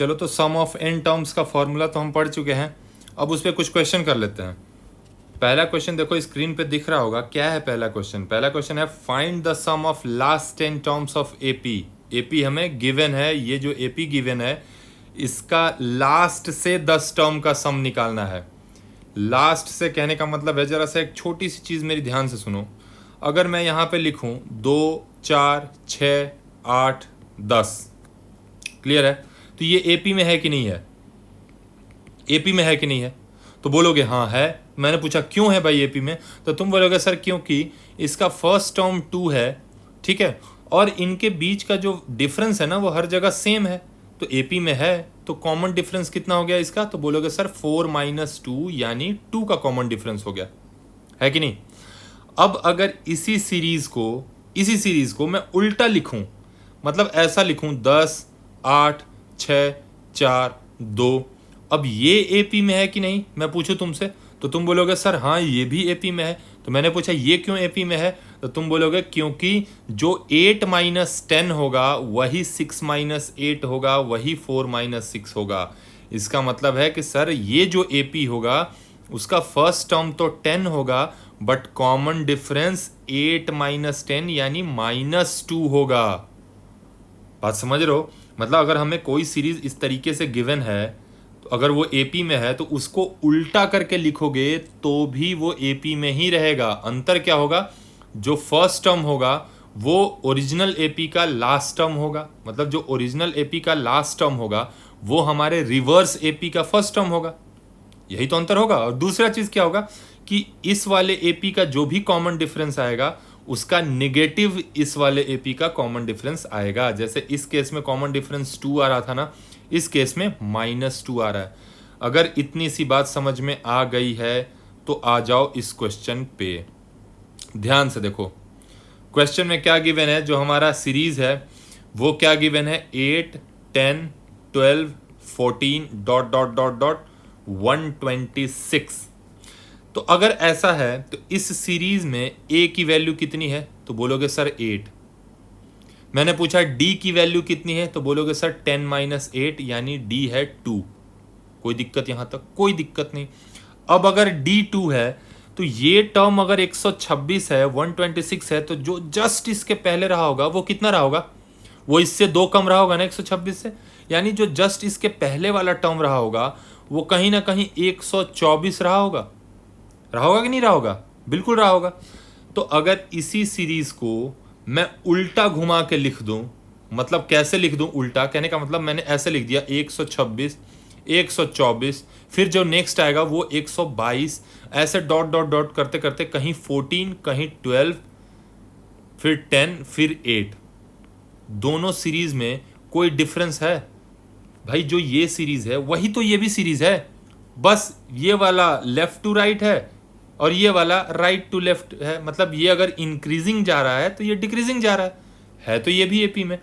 चलो, तो sum of N terms का फॉर्मूला तो हम पढ़ चुके हैं, अब उस पर कुछ क्वेश्चन कर लेते हैं। पहला क्वेश्चन देखो स्क्रीन पे दिख रहा होगा, क्या है पहला क्वेश्चन? पहला क्वेश्चन है find the sum of last 10 terms of AP. AP हमें गिवन है, ये जो एपी गिवन है इसका लास्ट से 10 टर्म का सम निकालना है। लास्ट से कहने का मतलब है, जरा सा एक छोटी सी चीज़ मेरी ध्यान से सुनो। अगर मैं यहाँ पे लिखूँ 2 4 6 8 10, क्लियर है? तो ये एपी में है कि नहीं है? एपी में है कि नहीं है? तो बोलोगे हाँ है। मैंने पूछा क्यों है भाई एपी में, तो तुम बोलोगे सर क्योंकि इसका फर्स्ट टर्म 2 है, ठीक है, और इनके बीच का जो डिफरेंस है ना वो हर जगह सेम है, तो एपी में है तो कॉमन डिफरेंस कितना हो गया इसका? तो बोलोगे सर 4 - 2 यानी 2 का कॉमन डिफरेंस हो गया, है कि नहीं? अब अगर इसी सीरीज को मैं उल्टा लिखूं, मतलब ऐसा लिखूं 10 8 6 4 2, अब ये एपी में है कि नहीं मैं पूछूं तुमसे, तो तुम बोलोगे सर हाँ ये भी एपी में है। तो मैंने पूछा ये क्यों एपी में है, तो तुम बोलोगे क्योंकि जो 8 - 10 होगा वही 6 - 8 होगा, वही 4 - 6 होगा। इसका मतलब है कि सर ये जो एपी होगा उसका फर्स्ट टर्म तो 10 होगा, बट कॉमन डिफरेंस 8 - 10 यानी -2 होगा। बात समझ रहे हो? मतलब अगर हमें कोई सीरीज इस तरीके से गिवन है, तो अगर वो एपी में है तो उसको उल्टा करके लिखोगे तो भी वो एपी में ही रहेगा। अंतर क्या होगा? जो फर्स्ट टर्म होगा वो ओरिजिनल एपी का लास्ट टर्म होगा, मतलब जो ओरिजिनल एपी का लास्ट टर्म होगा वो हमारे रिवर्स एपी का फर्स्ट टर्म होगा। यही तो अंतर होगा। और दूसरा चीज क्या होगा कि इस वाले एपी का जो भी कॉमन डिफरेंस आएगा उसका नेगेटिव इस वाले एपी का कॉमन डिफरेंस आएगा। जैसे इस केस में कॉमन डिफरेंस 2 आ रहा था ना, इस केस में -2 आ रहा है। अगर इतनी सी बात समझ में आ गई है तो आ जाओ इस क्वेश्चन पे, ध्यान से देखो। क्वेश्चन में क्या गिवन है, जो हमारा सीरीज है वो क्या गिवन है? 8 10 12 14 ... 126। तो अगर ऐसा है तो इस सीरीज में a की वैल्यू कितनी है? तो बोलोगे सर 8। मैंने पूछा d की वैल्यू कितनी है? तो बोलोगे सर 10 - 8 यानी d है 2। कोई दिक्कत यहां तक? कोई दिक्कत नहीं। अब अगर d 2 है तो ये टर्म अगर 126 है, 126 है, तो जो जस्ट इसके पहले रहा होगा वो कितना रहा होगा? वो इससे 2 कम रहा होगा ना 126 से, यानी जो जस्ट इसके पहले वाला टर्म रहा होगा वो कहीं ना कहीं 124 रहा होगा। रहा होगा कि नहीं रहा होगा? बिल्कुल रहा होगा। तो अगर इसी सीरीज को मैं उल्टा घुमा के लिख दूं, मतलब कैसे लिख दूं उल्टा? कहने का मतलब मैंने ऐसे लिख दिया 126 124, फिर जो नेक्स्ट आएगा वो 122, ऐसे डॉट करते करते कहीं 14 कहीं 12 फिर 10 फिर 8। दोनों सीरीज में कोई डिफरेंस है? भाई जो ये सीरीज है वही तो ये भी सीरीज है, बस ये वाला लेफ्ट टू राइट है और ये वाला राइट टू लेफ्ट है। मतलब ये अगर इंक्रीजिंग जा रहा है तो ये डिक्रीजिंग जा रहा है तो ये भी एपी में।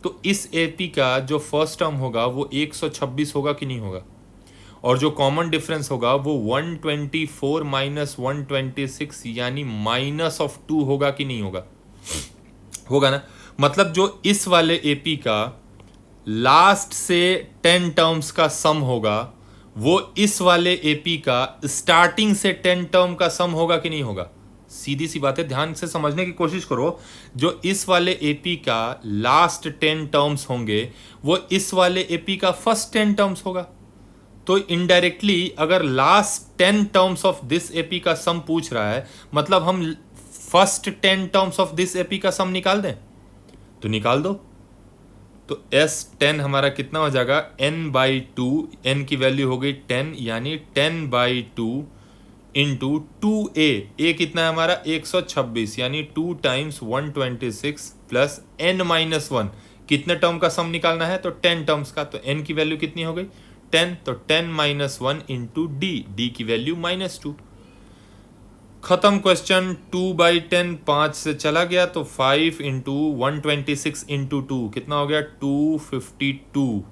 तो इस एपी का जो फर्स्ट टर्म होगा वो 126 होगा कि नहीं होगा? और जो कॉमन डिफरेंस होगा वो 124 - 126 यानी -2 होगा कि नहीं होगा? होगा ना। मतलब जो इस वाले एपी का लास्ट से 10 टर्म्स का सम होगा वो इस वाले एपी का स्टार्टिंग से 10 टर्म का सम होगा कि नहीं होगा? सीधी सी बात है, ध्यान से समझने की कोशिश करो। जो इस वाले एपी का लास्ट 10 टर्म्स होंगे वो इस वाले एपी का फर्स्ट 10 टर्म्स होगा। तो इनडायरेक्टली अगर last 10 terms of this AP का सम पूछ रहा है, मतलब हम first 10 terms of this AP का सम निकाल दें तो निकाल दो। तो S10 हमारा कितना हो जाएगा? n/2, n की वैल्यू हो गई 10 यानी 10/2 इंटू 2a। a कितना है हमारा? 126 यानी 2 × 126 प्लस n-1। कितने टर्म का सम निकालना है? तो 10 टर्म्स का। तो n की वैल्यू कितनी हो गई? 10। तो 10 - 1 इंटू d की वैल्यू -2। खत्म क्वेश्चन। 2/10 5 से चला गया तो 5 × 126 × 2 कितना हो गया? 252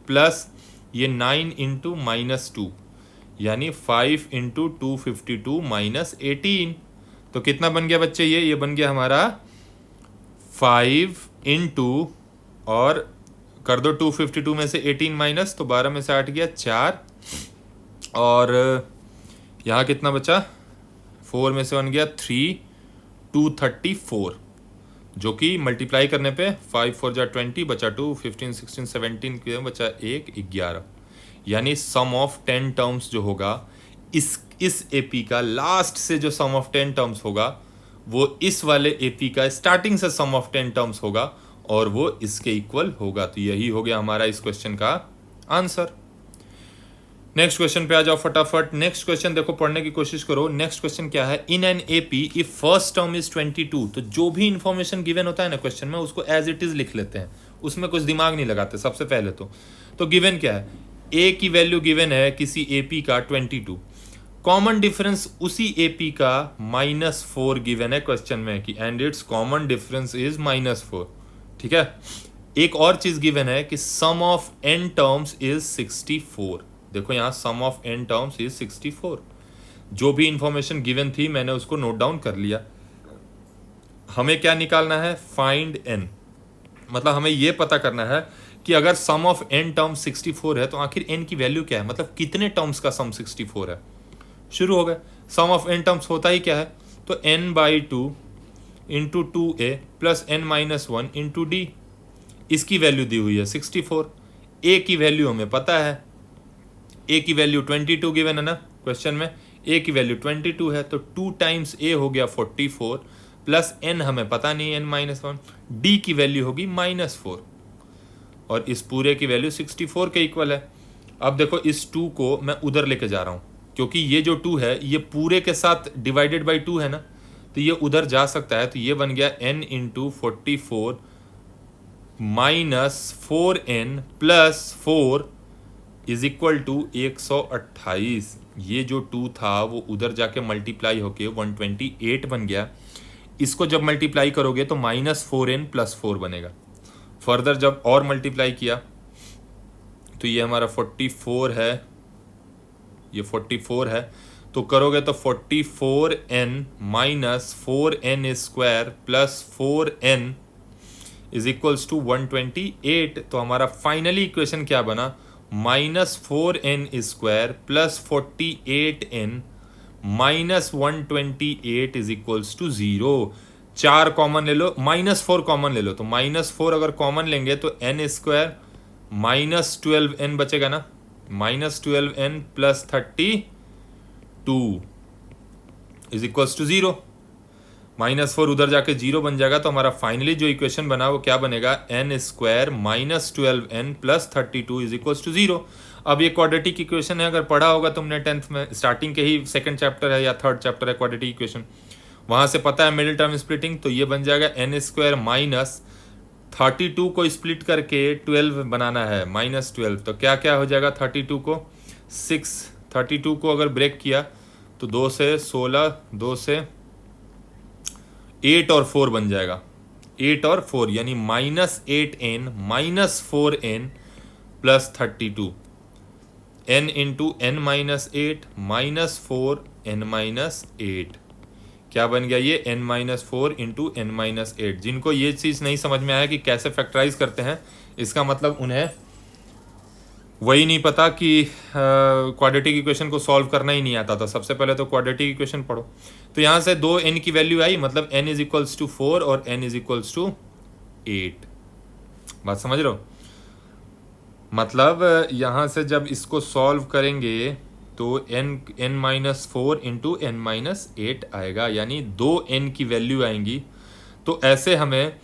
प्लस ये 9 × -2 यानी 5 × 252 - 18। तो कितना बन गया बच्चे? ये बन गया हमारा 5 × और कर दो 252 में से 18 माइनस, तो 12 में से 8 गया 4, और यहाँ कितना बचा, 4 में से 1 गया 3, 234, जो कि मल्टीप्लाई करने पे 5 4 जा 20 बचा 2, 15 16 17 के बचा 1 11, यानी सम ऑफ 10 टर्म्स जो होगा इस एपी का लास्ट से जो सम ऑफ 10 टर्म्स होगा वो इस वाले एपी का स्टार्टिंग से सम ऑफ 10 टर्म्स होगा और वो इसके इक्वल होगा। तो यही हो गया हमारा इस क्वेश्चन का आंसर। नेक्स्ट क्वेश्चन पे आ जाओ फटाफट। नेक्स्ट क्वेश्चन देखो, पढ़ने की कोशिश करो। नेक्स्ट क्वेश्चन क्या है, इन an AP if first term is 22, तो जो भी इंफॉर्मेशन गिवन होता है ना क्वेश्चन में उसको एज इट इज लिख लेते हैं, उसमें कुछ दिमाग नहीं लगाते सबसे पहले। तो गिवन क्या है, ए की वैल्यू गिवन है किसी एपी का 22, कॉमन डिफरेंस उसी एपी का -4 गिवन है क्वेश्चन में कि and it's common difference is -4। ठीक है, एक और चीज गिवन है कि sum of n terms is 64। देखो यहाँ सम ऑफ n टर्म्स इज 64। जो भी इंफॉर्मेशन गिवन थी मैंने उसको नोट डाउन कर लिया। हमें क्या निकालना है, फाइंड n, मतलब हमें यह पता करना है कि अगर सम ऑफ n टर्म्स 64 है तो आखिर n की वैल्यू क्या है, मतलब कितने टर्म्स का सम 64 है। शुरू हो गए। सम ऑफ n टर्म्स होता ही क्या है, तो n/2 into 2a plus n-1 into d, इसकी वैल्यू दी हुई है 64। a की वैल्यू हमें पता है, a की वैल्यू 22 गिवन है ना क्वेश्चन में, a की वैल्यू 22 है, तो 2 टाइम्स a हो गया 44 प्लस n हमें पता नहीं n-1, d की वैल्यू होगी -4 और इस पूरे की वैल्यू 64 के इक्वल है। अब देखो इस 2 को मैं उधर लेके जा रहा हूँ क्योंकि ये जो 2 है ये पूरे के साथ डिवाइडेड बाई 2 है ना, तो ये उधर जा सकता है। तो ये बन गया n into 44 -4n plus 4 is equal to 128। ये जो 2 था वो उधर जाके मल्टीप्लाई होके 128 बन गया। इसको जब मल्टीप्लाई करोगे तो -4n प्लस 4 बनेगा। फर्दर जब और मल्टीप्लाई किया तो ये हमारा 44 है, ये 44 है, तो करोगे तो 44n -4n square plus 4n is equals to 128। तो हमारा फाइनली इक्वेशन क्या बना, -4n square plus 48n -128 is equals to 0। 4 common ले लो, -4 कॉमन ले लो, तो -4 अगर कॉमन लेंगे तो n स्क्वायर -12n बचेगा ना, -12n plus 32 is equals to 0। -4 उधर जाके 0 बन जाएगा, तो हमारा फाइनली जो इक्वेशन बना वो क्या बनेगा, n square -12n plus 32 is equals to 0। अब ये क्वाड्रेटिक इक्वेशन है, अगर पढ़ा होगा तुमने 10th में, स्टार्टिंग के ही सेकंड चैप्टर है या थर्ड चैप्टर है क्वाड्रेटिक इक्वेशन, वहां से पता है मिडिल टर्म स्प्लिटिंग। तो ये बन जाएगा n स्क्वायर माइनस 32 को स्प्लिट करके 12 बनाना है -12, तो क्या क्या हो जाएगा, 32 को 6, 32 को अगर ब्रेक किया तो 2 से 16, 2 से 8 और 4 बन जाएगा, 8 और 4 यानी -8n -4n plus 32, n into n-8 -4n-8, क्या बन गया ये n-4 इंटू n-8। जिनको ये चीज़ नहीं समझ में आया कि कैसे फैक्टराइज करते हैं, इसका मतलब उन्हें वही नहीं पता कि क्वाड्रेटिक इक्वेशन को सॉल्व करना ही नहीं आता था। सबसे पहले तो क्वाड्रेटिक इक्वेशन पढ़ो। तो यहाँ से 2n की वैल्यू आई, मतलब n इज इक्वल्स टू 4 और n इज इक्वल्स टू 8। बात समझ रहे हो, मतलब यहाँ से जब इसको सॉल्व करेंगे तो n-4 इंटू n-8 आएगा, यानी 2n की वैल्यू आएंगी। तो ऐसे हमें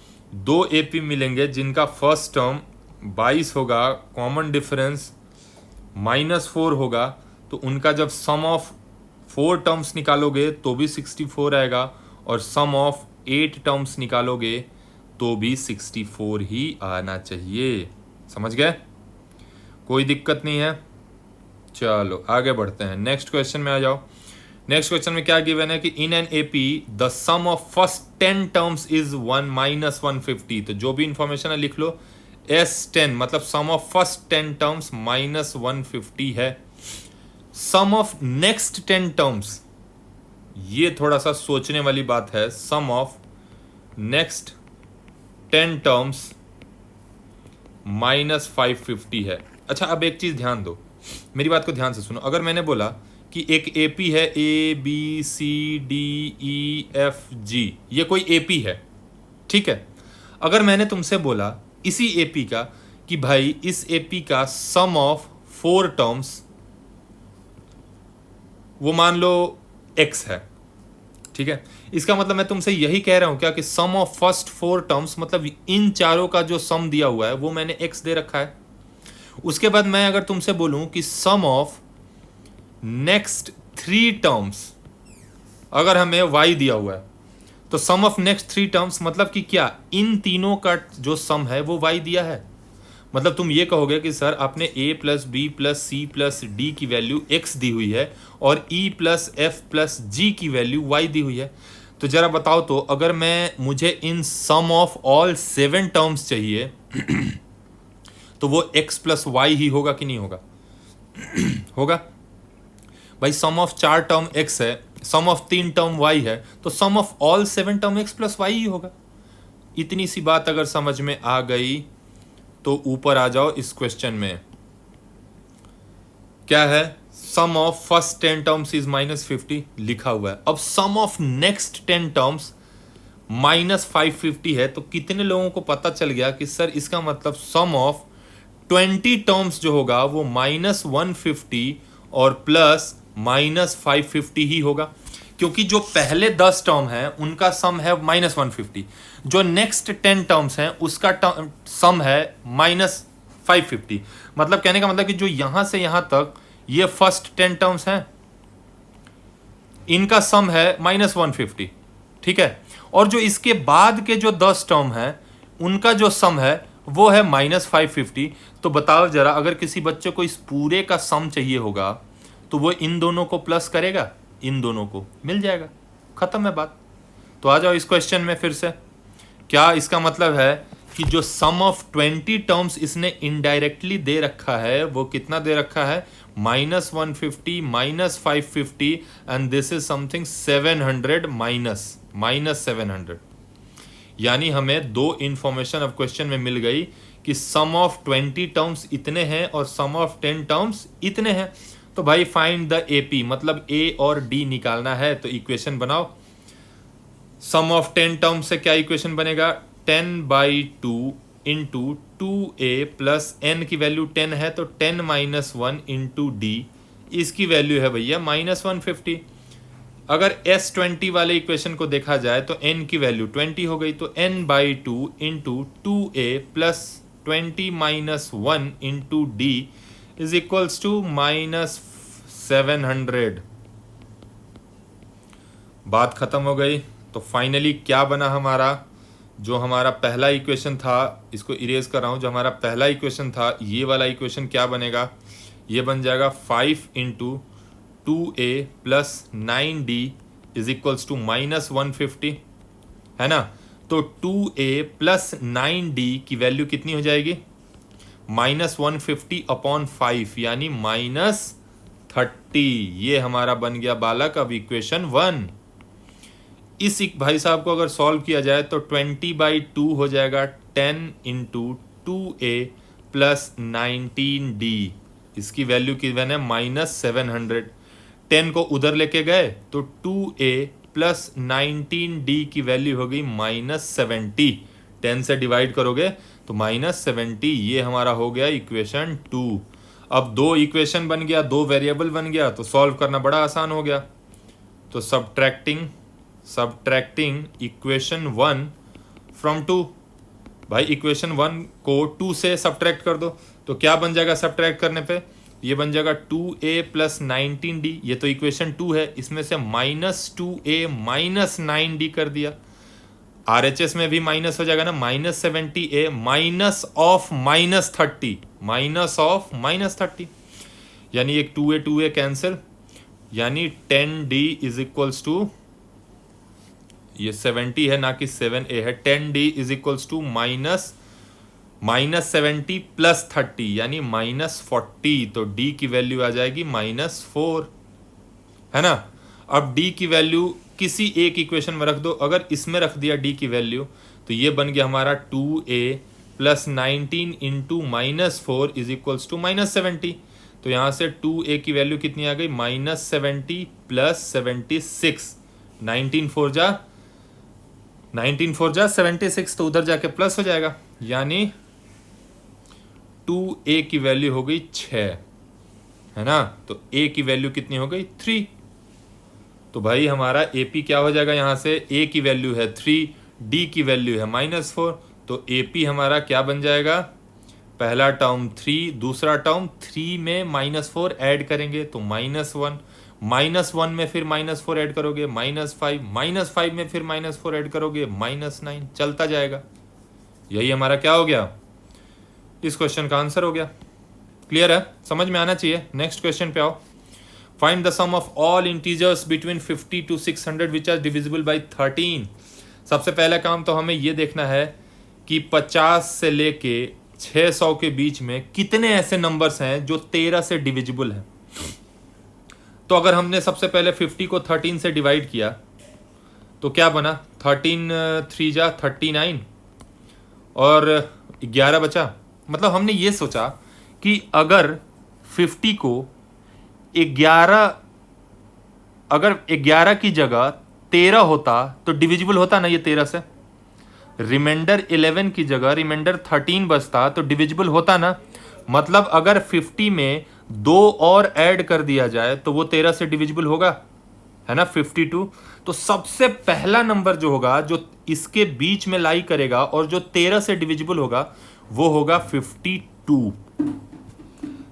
2 AP मिलेंगे जिनका फर्स्ट टर्म 22 होगा, कॉमन डिफरेंस -4 होगा, तो उनका जब सम ऑफ 4 टर्म्स निकालोगे तो भी 64 आएगा और सम ऑफ 8 टर्म्स निकालोगे तो भी 64 ही आना चाहिए। समझ गए, कोई दिक्कत नहीं है। चलो आगे बढ़ते हैं, नेक्स्ट क्वेश्चन में आ जाओ। नेक्स्ट क्वेश्चन में क्या गिवन है कि in an AP the sum of first 10 terms is 1 -150। तो जो भी इंफॉर्मेशन है लिख लो, S10 मतलब सम ऑफ फर्स्ट 10 टर्म्स -150 है। सम ऑफ नेक्स्ट 10 टर्म्स, ये थोड़ा सा सोचने वाली बात है। सम ऑफ नेक्स्ट 10 टर्म्स -550 है। अच्छा, अब एक चीज़ ध्यान दो, मेरी बात को ध्यान से सुनो। अगर मैंने बोला कि एक AP है, ABCDEFG, ये कोई AP है, ठीक है। अगर मैंने तुमसे बोला इसी AP का कि भाई इस AP का सम ऑफ 4 टर्म्स, वो मान लो x है, ठीक है। इसका मतलब मैं तुमसे यही कह रहा हूं क्या कि सम ऑफ फर्स्ट 4 टर्म्स, मतलब इन चारों का जो सम दिया हुआ है वो मैंने x दे रखा है। उसके बाद मैं अगर तुमसे बोलूं कि सम ऑफ नेक्स्ट 3 टर्म्स, अगर हमें y दिया हुआ है, तो सम ऑफ नेक्स्ट 3 टर्म्स मतलब कि क्या इन तीनों का जो सम है वो y दिया है। मतलब तुम ये कहोगे कि सर आपने a plus B plus C plus D की वैल्यू x दी हुई है और e plus F plus G की वैल्यू y दी हुई है। तो जरा बताओ तो, अगर मुझे इन सम ऑफ ऑल 7 टर्म्स चाहिए तो वो x प्लस वाई ही होगा कि नहीं होगा? होगा भाई। सम ऑफ 4 टर्म x है, सम ऑफ 3 टर्म y है, तो sum of all 7 term x plus Y ही होगा। इतनी सी बात अगर समझ में आ गई तो ऊपर आ जाओ इस क्वेश्चन में क्या है, sum of first 10 terms is -50 लिखा हुआ है। अब सम ऑफ नेक्स्ट 10 टर्म्स -550 है, तो कितने लोगों को पता चल गया कि सर इसका मतलब सम ऑफ 20 टर्म्स जो होगा वो -150 और प्लस -550 ही होगा, क्योंकि जो पहले 10 टर्म है उनका सम है -150, जो नेक्स्ट 10 टर्म्स हैं उसका सम है -550। मतलब कहने का मतलब कि जो यहां से यहां तक ये फर्स्ट 10 टर्म्स हैं इनका सम है -150, ठीक है। और जो इसके बाद के जो 10 टर्म हैं उनका जो सम है वो है -550। तो बताओ जरा, अगर किसी बच्चे को इस पूरे का सम चाहिए होगा तो वो इन दोनों को प्लस करेगा, इन दोनों को मिल जाएगा, खत्म है बात। तो आ जाओ इस क्वेश्चन में फिर से। क्या इसका मतलब है कि जो सम ऑफ 20 टर्म्स इसने इनडायरेक्टली दे रखा है वो कितना दे रखा है? -150 -550 एंड दिस इज समथिंग 700 -700। यानी हमें दो इंफॉर्मेशन अब क्वेश्चन में मिल गई कि सम ऑफ 20 टर्म्स इतने हैं और सम ऑफ 10 टर्म्स इतने हैं। तो भाई फाइंड द AP, मतलब A और D निकालना है। तो इक्वेशन बनाओ। सम ऑफ 10 टर्म्स से क्या इक्वेशन बनेगा? 10/2 इंटू 2A प्लस n की वैल्यू 10 है तो 10 - 1 इंटू D, इसकी वैल्यू है भैया -150। अगर S20 वाले इक्वेशन को देखा जाए तो n की वैल्यू 20 हो गई, तो n/2 into 2A plus 20 - 1 into D is equals to -700। बात खत्म हो गई। तो फाइनली क्या बना हमारा? जो हमारा पहला इक्वेशन था, इसको इरेज कर रहा हूं, जो हमारा पहला इक्वेशन था ये वाला इक्वेशन क्या बनेगा? ये बन जाएगा 5 into 2A plus 9D is equals to -150, है ना। तो 2A प्लस 9D की वैल्यू कितनी हो जाएगी? -150 अपॉन 5 यानी -30। ये हमारा बन गया बालक अब इक्वेशन 1। इस भाई साहब को अगर सॉल्व किया जाए तो 20/2 हो जाएगा 10 इंटू 2A प्लस 19D, इसकी वैल्यू कितनी है? -700। 10 को उधर लेके गए तो 2A प्लस 19D की वैल्यू हो गई -70। 10 से डिवाइड करोगे तो -70। ये हमारा हो गया इक्वेशन 2। अब दो इक्वेशन बन गया, दो वेरिएबल बन गया, तो सॉल्व करना बड़ा आसान हो गया। तो सब्ट्रैक्टिंग इक्वेशन 1 फ्रॉम 2। भाई इक्वेशन 1 को 2 से सब्ट्रैक्ट कर दो तो क्या बन जाएगा? सब्ट्रैक्ट करने पे ये बन जाएगा 2A प्लस 19D। ये तो इक्वेशन 2 है, इसमें से -2A माइनस 9D कर दिया। RHS में भी माइनस हो जाएगा ना, -70A minus of -30, minus of -30, यानी एक 2A कैंसिल, यानी 10D इज इक्वल्स टू, ये 70 है ना कि 7A है, 10D is equals to -70 plus 30 यानी -40। तो D की वैल्यू आ जाएगी -4, है ना। अब D की वैल्यू किसी एक इक्वेशन में रख दो। अगर इसमें रख दिया D की वैल्यू तो ये बन गया हमारा 2A plus 19 into -4 is equals to -70। तो यहाँ से 2a की वैल्यू कितनी आ गई, -70 प्लस 76। 19 4 जा 76, तो उधर जाके प्लस हो जाएगा, यानी 2a की वैल्यू हो गई 6, है ना। तो a की वैल्यू कितनी हो गई 3। तो भाई हमारा AP क्या हो जाएगा, यहाँ से a की वैल्यू है 3, d की वैल्यू है -4, तो AP हमारा क्या बन जाएगा, पहला टर्म 3, दूसरा टर्म 3 में -4 ऐड करेंगे तो -1, -1 में फिर -4 ऐड करोगे -5, -5 में फिर -4 ऐड करोगे -9, चलता जाएगा। यही हमारा क्या हो गया, इस क्वेश्चन का आंसर हो गया। क्लियर है, समझ में आना चाहिए। नेक्स्ट क्वेश्चन पे आओ। Find the sum of all integers between 50 to 600 which are divisible by 13। सबसे पहला काम तो हमें ये देखना है कि 50 से लेके 600 के बीच में कितने ऐसे नंबर्स हैं जो 13 से डिविजिबल हैं। तो अगर हमने सबसे पहले 50 को 13 से डिवाइड किया तो क्या बना, 13 3 जा 39 और 11 बचा। मतलब हमने ये सोचा कि अगर 50 को 11, अगर 11 की जगह 13 होता तो डिविजिबल होता ना ये 13 से। रिमाइंडर 11 की जगह रिमाइंडर 13 बचता तो डिविजिबल होता ना। मतलब अगर 50 में 2 और ऐड कर दिया जाए तो वो 13 से डिविजिबल होगा, है ना, 52। तो सबसे पहला नंबर जो होगा, जो इसके बीच में लाई करेगा और जो 13 से डिविजिबल होगा, वो होगा 52।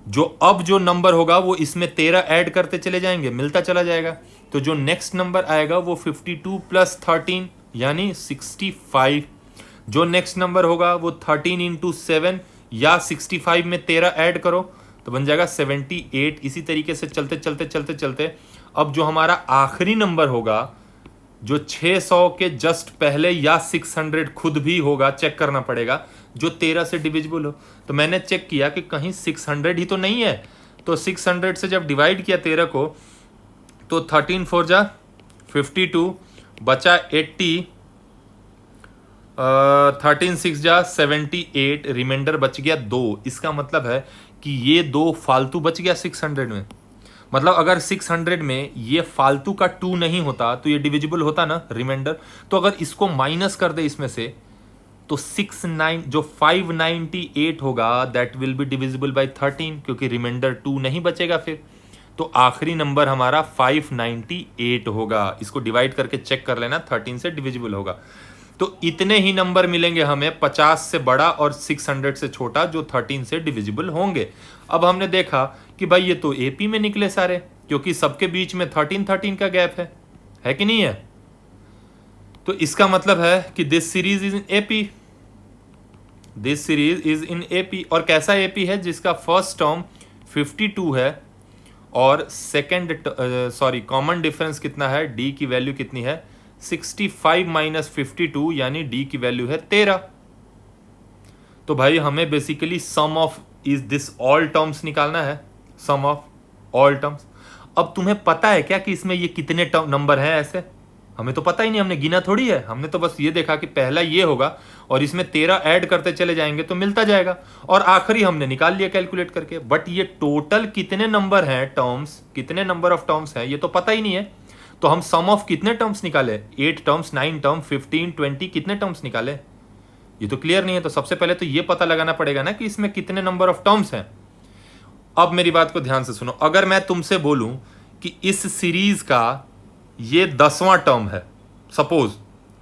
जो अब जो नंबर होगा वो इसमें 13 ऐड करते चले जाएंगे, मिलता चला जाएगा। तो जो नेक्स्ट नंबर आएगा वो 52 प्लस 13 यानी 65। जो नेक्स्ट नंबर होगा वो 13 इंटू 7 या 65 में 13 ऐड करो तो बन जाएगा 78। इसी तरीके से चलते चलते चलते चलते अब जो हमारा आखिरी नंबर होगा, जो 600 के जस्ट पहले या 600 खुद भी होगा, चेक करना पड़ेगा, जो 13 से डिविजिबल हो। तो मैंने चेक किया कि कहीं 600 ही तो नहीं है। तो 600 से जब डिवाइड किया 13 को तो 13 4 जा 52, बचा 80, 13 6 जा 78, रिमाइंडर बच गया 2। इसका मतलब है कि ये 2 फालतू बच गया 600 में। मतलब अगर 600 में ये फालतू का 2 नहीं होता तो ये डिविजिबल होता ना रिमाइंडर। तो अगर इसको माइनस कर दे इसमें से तो 598 होगा, that will be divisible by 13, क्योंकि रिमाइंडर 2 नहीं बचेगा फिर। तो आखिरी नंबर हमारा 598 होगा। इसको डिवाइड करके चेक कर लेना, 13 से डिविजिबल होगा। तो इतने ही नंबर मिलेंगे हमें 50 से बड़ा और 600 से छोटा जो 13 से डिविजिबल होंगे। अब हमने देखा कि भाई ये तो एपी में निकले सारे, क्योंकि सबके बीच में 13 का गैप है कि नहीं है। तो इसका मतलब है कि this series is in AP, this series is in AP. और कैसा एपी है, जिसका फर्स्ट टर्म 52 है और सेकेंड कॉमन डिफरेंस कितना है, डी की वैल्यू कितनी है 65 माइनस 52, यानी डी की वैल्यू है 13। तो भाई हमें basically sum of is this all terms निकालना है, सम ऑफ ऑल टर्म्स। अब तुम्हें पता है क्या कि इसमें ये कितने नंबर हैं ऐसे? हमें तो पता ही नहीं, हमने गिना थोड़ी है। हमने तो बस ये देखा कि पहला ये होगा और इसमें 13 ऐड करते चले जाएंगे तो मिलता जाएगा, और आखिरी हमने निकाल लिया कैलकुलेट करके। बट ये टोटल कितने नंबर हैं टर्म्स, कितने नंबर ऑफ टर्म्स हैं, ये तो पता ही नहीं है। तो हम सम ऑफ कितने टर्म्स निकाले, 8 टर्म्स, 9 टर्म, 15, 20, कितने टर्म्स निकाले, ये तो क्लियर नहीं है। तो सबसे पहले तो ये पता लगाना पड़ेगा ना कि इसमें कितने नंबर ऑफ टर्म्स हैं। अब मेरी बात को ध्यान से सुनो। अगर मैं तुमसे बोलूं कि इस सीरीज का ये 10वां टर्म है, सपोज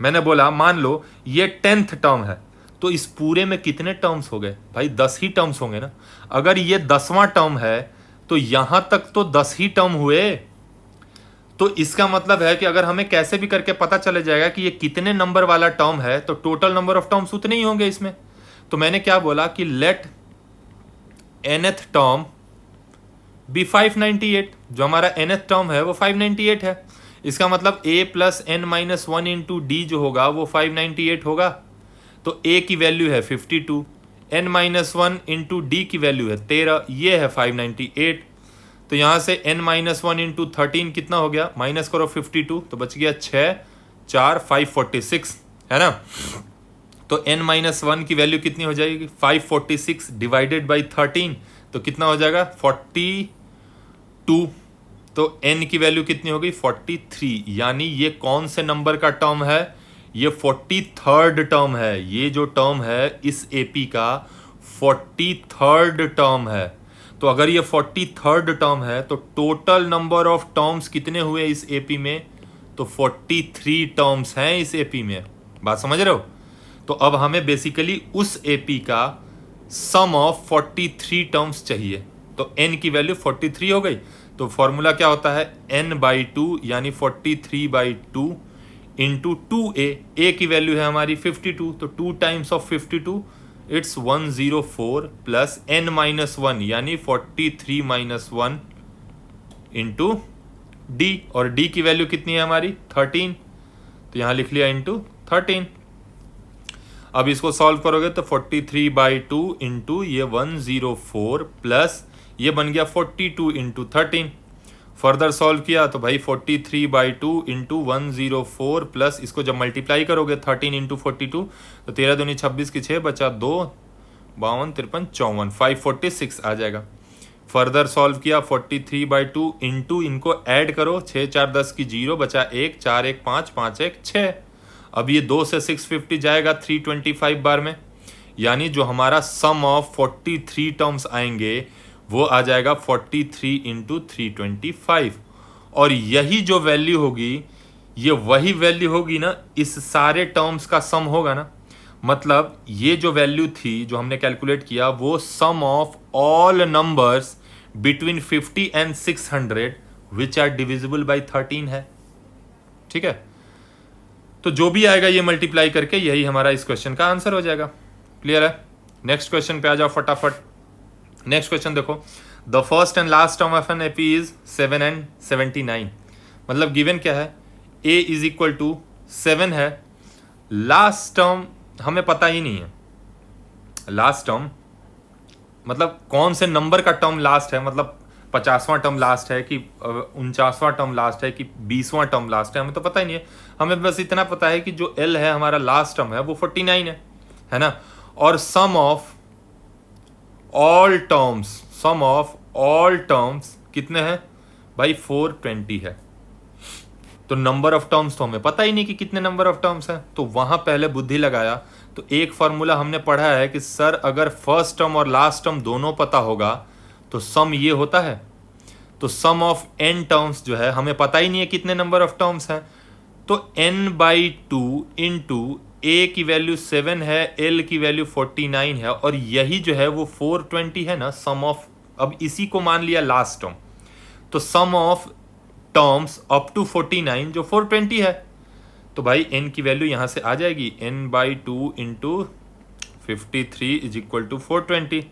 मैंने बोला मान लो ये 10th टर्म है, तो इस पूरे में कितने टर्म्स हो गए भाई? 10 ही टर्म्स होंगे ना। अगर ये 10वां टर्म है तो यहां तक तो 10 ही टर्म हुए। तो इसका मतलब है कि अगर हमें कैसे भी करके पता चले जाएगा कि ये कितने नंबर वाला टर्म है, तो टोटल नंबर ऑफ टर्म्स उतने ही होंगे इसमें। तो मैंने क्या बोला कि लेट nth टर्म बी 598। जो हमारा nth टर्म है वो 598 है। इसका मतलब a plus n minus 1 into D जो होगा वो 598 होगा। तो a की वैल्यू है 52, n माइनस 1 इंटू डी की वैल्यू है 13, ये है 598। तो यहाँ से n माइनस 1 इंटू 13 कितना हो गया, माइनस करो 52 तो बच गया 6 4 546, है ना। तो n-1 की वैल्यू कितनी हो जाएगी 546 डिवाइडेड बाई 13, तो कितना हो जाएगा 42। तो n की वैल्यू कितनी हो गई 43, यानी ये कौन से नंबर का टर्म है, ये 43rd टर्म है। ये जो टर्म है इस एपी का 43rd टर्म है। तो अगर ये 43rd टर्म है तो टोटल नंबर ऑफ टर्म्स कितने हुए इस एपी में, तो 43 टर्म्स हैं इस एपी में। बात समझ रहे हो? तो अब हमें बेसिकली उस एपी का सम ऑफ 43 टर्म्स चाहिए। तो n की वैल्यू 43 हो गई। तो फॉर्मूला क्या होता है n/2 यानी 43/2 इंटू 2a। a की वैल्यू है हमारी 52, तो 2 times of 52 it's 104 plus n-1 यानी 43 - 1 इंटू d, और d की वैल्यू कितनी है हमारी 13, तो यहां लिख लिया इंटू 13। अब इसको सॉल्व करोगे तो 43/2 इंटू ये 104 प्लस ये बन गया 42 इंटू 13। फर्दर सॉल्व किया तो भाई 43/2 इंटू 104 प्लस इसको जब मल्टीप्लाई करोगे 13 इंटू 42 तो 13 दूनी 26 की 6 बचा 2, 52 53 54 546 आ जाएगा। फर्दर सॉल्व किया 43/2 इंटू इनको ऐड करो 6 4 10 की 0 बचा 1 4 1 5 5 1 6। अब ये 2 से 650 जाएगा 325 बार में, यानी जो हमारा सम ऑफ 43 टर्म्स आएंगे वो आ जाएगा 43 इंटू 325। और यही जो वैल्यू होगी ये वही वैल्यू होगी ना, इस सारे टर्म्स का सम होगा ना। मतलब ये जो वैल्यू थी जो हमने कैलकुलेट किया वो sum of all numbers between 50 and 600 which are divisible by 13 है। ठीक है, तो जो भी आएगा ये मल्टीप्लाई करके यही हमारा इस क्वेश्चन का आंसर हो जाएगा। क्लियर है? नेक्स्ट क्वेश्चन पे आ जाओ फटाफट। नेक्स्ट क्वेश्चन देखो, the first and last term of an AP is 7 and 79। मतलब गिवन क्या है, a इज इक्वल टू 7 है, लास्ट टर्म हमें पता ही नहीं है। लास्ट टर्म मतलब कौन से नंबर का टर्म लास्ट है, मतलब 50वां टर्म लास्ट है कि 49वां टर्म लास्ट है कि 20वां टर्म लास्ट है, हमें तो पता ही नहीं है। हमें बस इतना पता है कि जो L है हमारा लास्ट टर्म है वो 49 है ना। और sum of all terms, sum of all terms कितने हैं भाई 420 है। तो नंबर ऑफ टर्म्स तो हमें पता ही नहीं कि कितने नंबर ऑफ टर्म्स हैं, तो वहां पहले बुद्धि लगाया। तो एक फॉर्मूला हमने पढ़ा है कि सर अगर फर्स्ट टर्म और लास्ट टर्म दोनों पता होगा तो सम ये होता है। तो सम ऑफ n टर्म्स जो है हमें पता ही नहीं है कितने नंबर ऑफ टर्म्स हैं, तो n/2 इंटू a की वैल्यू 7 है, l की वैल्यू 49 है, और यही जो है वो 420 है ना सम ऑफ। अब इसी को मान लिया लास्ट टर्म, तो sum of terms up to 49 जो 420 है। तो भाई n की वैल्यू यहां से आ जाएगी n/2 into 53 is equal to 420।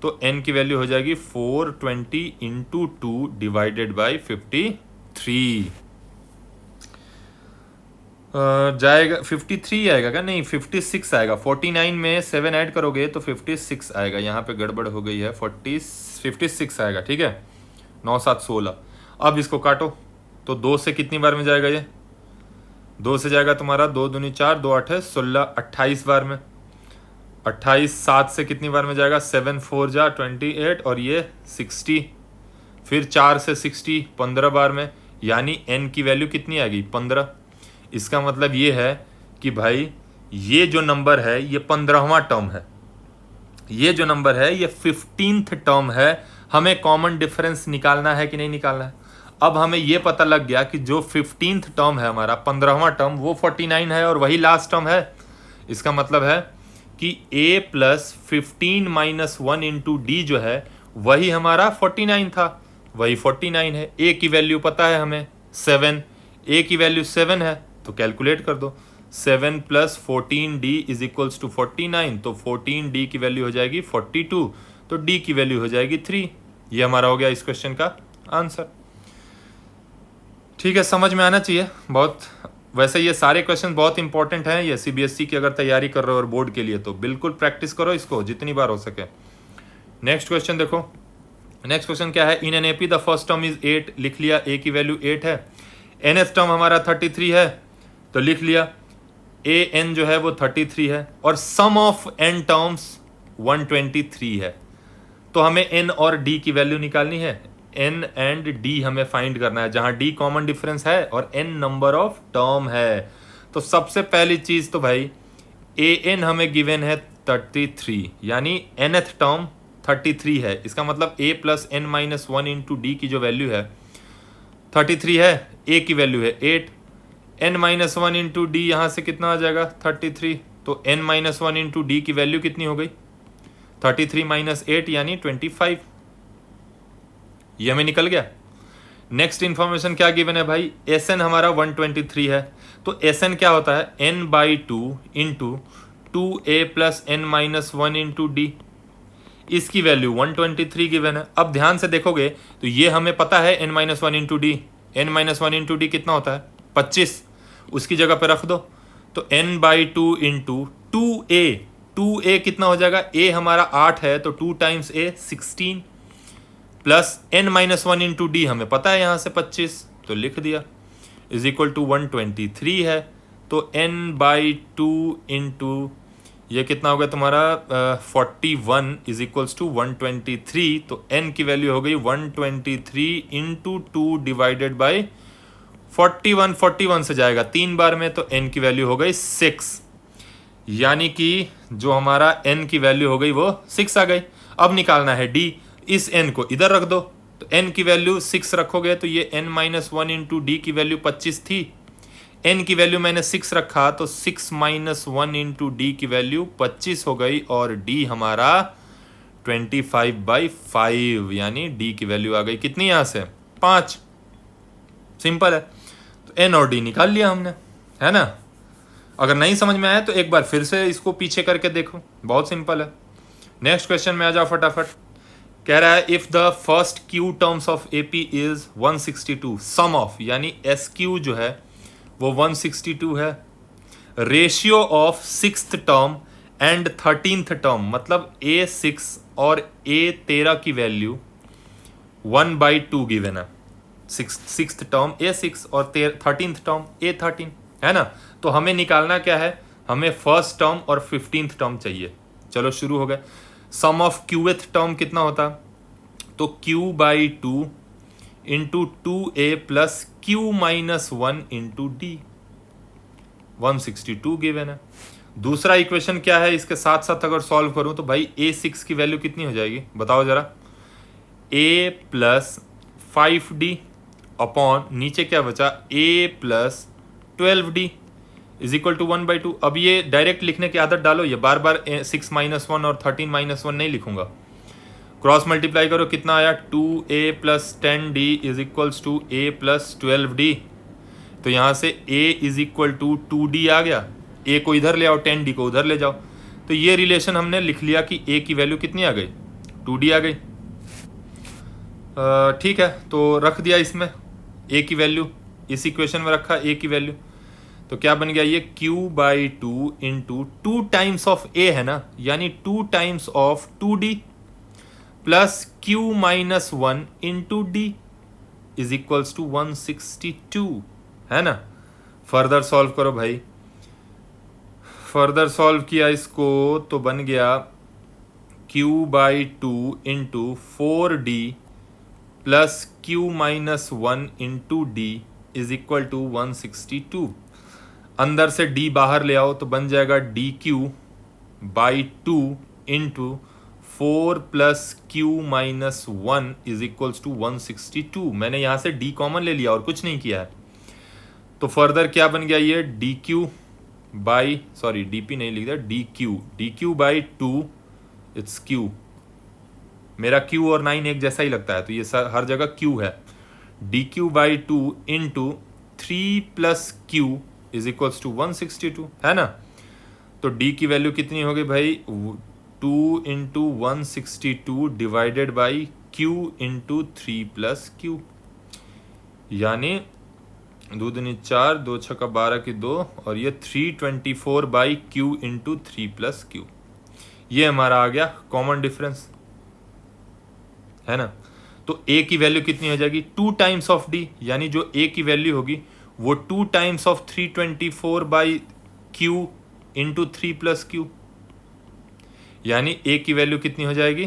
तो n की वैल्यू हो जाएगी 420 इंटू 2 डिवाइडेड बाई 53। जाएगा 53 आएगा क्या, नहीं 56 आएगा। 49 में 7 ऐड करोगे तो 56 आएगा। यहाँ पे गड़बड़ हो गई है, 56 आएगा। ठीक है, 9 7 16। अब इसको काटो तो 2 से कितनी बार में जाएगा, ये 2 से जाएगा तुम्हारा 2 दूनी 4 2 8 16 28 बार में। 28 7 से कितनी बार में जाएगा, 7 4 जा 28 और ये 60। फिर 4 से 60 15 बार में, यानी n की वैल्यू कितनी आएगी 15। इसका मतलब ये है कि भाई ये जो नंबर है ये 15वां टर्म है, ये जो नंबर है ये 15th टर्म है। हमें कॉमन डिफरेंस निकालना है कि नहीं निकालना है। अब हमें ये पता लग गया कि जो 15th टर्म है हमारा 15वां टर्म वो 49 है और वही लास्ट टर्म है। इसका मतलब है कि a प्लस 15 - 1 इंटू डी जो है वही हमारा 49 था, वही 49 है। a की वैल्यू पता है हमें 7, a की वैल्यू 7 है तो कैलकुलेट कर दो। 7 + 14d इज इक्वल्स टू 49, तो 14d की वैल्यू हो जाएगी 42, तो d की वैल्यू हो जाएगी 3। ये हमारा हो गया इस क्वेश्चन का आंसर। ठीक है, समझ में आना चाहिए बहुत। वैसे ये सारे क्वेश्चन बहुत इंपॉर्टेंट हैं, ये सीबीएसई की अगर तैयारी कर रहे हो और बोर्ड के लिए तो बिल्कुल प्रैक्टिस करो इसको जितनी बार हो सके। नेक्स्ट क्वेश्चन देखो, नेक्स्ट क्वेश्चन क्या है, इन an AP the first term is 8। लिख लिया, a की वैल्यू 8 है। nth टर्म हमारा 33 है तो लिख लिया ए एन जो है वो 33 है और सम ऑफ एन टर्म्स 123 है। तो हमें एन और डी की वैल्यू निकालनी है। एन एंड डी हमें फाइंड करना है, जहां डी कॉमन डिफरेंस है और एन नंबर ऑफ टर्म है। तो सबसे पहली चीज तो भाई ए एन हमें गिवन है 33, यानी nth टर्म 33 है। इसका मतलब a plus N minus one into D की जो वैल्यू है 33 है, a की वैल्यू है 8, n minus one into D यहाँ से कितना आ जाएगा 33, तो n minus one into D की वैल्यू कितनी हो गई 33 माइनस 8 यानी 25। ये हमें निकल गया। नेक्स्ट इंफॉर्मेशन क्या गिवन है भाई, Sn हमारा 123 है, तो Sn क्या होता है n by two into 2a plus N minus one into D. इसकी वैल्यू 123 गिवन है। अब ध्यान से देखोगे तो ये हमें पता है n minus one into D, N minus one into D कितना होता है 25, उसकी जगह पे रख दो। तो n by two into 2a कितना हो जाएगा, a हमारा 8 है तो 2 times a 16 plus n minus one into D हमें पता है यहाँ से 25, तो लिख दिया इज इक्वल टू 123 है। तो n बाई टू इंटू ये कितना हो गया तुम्हारा 41 इज इक्वल्स टू 123, तो n की वैल्यू हो गई 123 इंटू 2 डिवाइडेड बाई 41 से जाएगा 3 बार में, तो n की वैल्यू हो गई 6, यानी कि जो हमारा n की वैल्यू हो गई वो 6 आ गई। अब निकालना है d, इस n को इधर रख दो, तो n की वैल्यू 6 रखोगे तो ये n minus one into D की वैल्यू 25 थी, n की वैल्यू मैंने 6 रखा तो 6 माइनस वन इंटू डी की वैल्यू 25 हो गई और d हमारा 25/5, यानी d की वैल्यू आ गई कितनी यहाँ से 5। सिंपल है, तो n और d निकाल लिया हमने, है ना। अगर नहीं समझ में आया तो एक बार फिर से इसको पीछे करके देखो, बहुत सिंपल है। नेक्स्ट क्वेश्चन में आ जाओ फटाफट। कह रहा है if the first Q terms of AP is 162, sum of यानी एस क्यू जो है वो 162 है, ratio of sixth term and 13th term, मतलब A6 और A13 की वैल्यू 1/2 गिवन है। सिक्स्थ टर्म A6 और 13th टर्म A13, है ना। तो हमें निकालना क्या है, हमें फर्स्ट टर्म और 15th टर्म चाहिए। चलो शुरू हो गए। सम ऑफ क्यूथ टर्म कितना होता, तो q/2 into 2a plus q minus one into D, 162 given है। दूसरा इक्वेशन क्या है, इसके साथ साथ अगर सॉल्व करूं तो भाई a6 की वैल्यू कितनी हो जाएगी बताओ जरा, a प्लस 5d अपॉन नीचे क्या बचा a plus 12d is equal to 1/2। अब ये डायरेक्ट लिखने की आदत डालो, ये बार बार 6 माइनस वन और 13 माइनस वन नहीं लिखूंगा। क्रॉस मल्टीप्लाई करो, कितना आया 2a plus 10d is equals to a plus 12d। तो यहाँ से a is equal to 2d आ गया, a को इधर ले आओ 10d को उधर ले जाओ, तो ये रिलेशन हमने लिख लिया कि a की वैल्यू कितनी आ गई 2d आ गई। ठीक है, तो रख दिया इसमें a की वैल्यू, इस इक्वेशन में रखा a की वैल्यू, तो क्या बन गया ये q/2 into 2 times of a है ना, यानी 2 times of 2d plus q minus one into D is equals to 162, है ना। फर्दर सॉल्व करो भाई, फर्दर सॉल्व किया इसको तो बन गया q/2 into 4d plus q minus one into D is equal to 162। अंदर से d बाहर ले आओ तो बन जाएगा dq/2 into 4 plus q minus one is equals to 162। मैंने यहाँ से d कॉमन ले लिया और कुछ नहीं किया है, तो फर्दर क्या बन गया ये dp नहीं लिख दिया, dq/2 इट्स q, मेरा q और 9 एक जैसा ही लगता है तो ये हर जगह q है, dq/2 into 3 plus q is equals to 162, है ना। तो d की वैल्यू कितनी हो गई भाई 2 into 162 divided by q into 3 plus q, यानी 2 दूनी 4 2 छक्का 12 की 2 और ये 324 by q into 3 plus q, ये हमारा आ गया कॉमन डिफरेंस, है ना। तो a की वैल्यू कितनी हो जाएगी 2 टाइम्स ऑफ d, यानी जो a की वैल्यू होगी वो 2 times of 324 by q into 3 plus Q, यानी a की वैल्यू कितनी हो जाएगी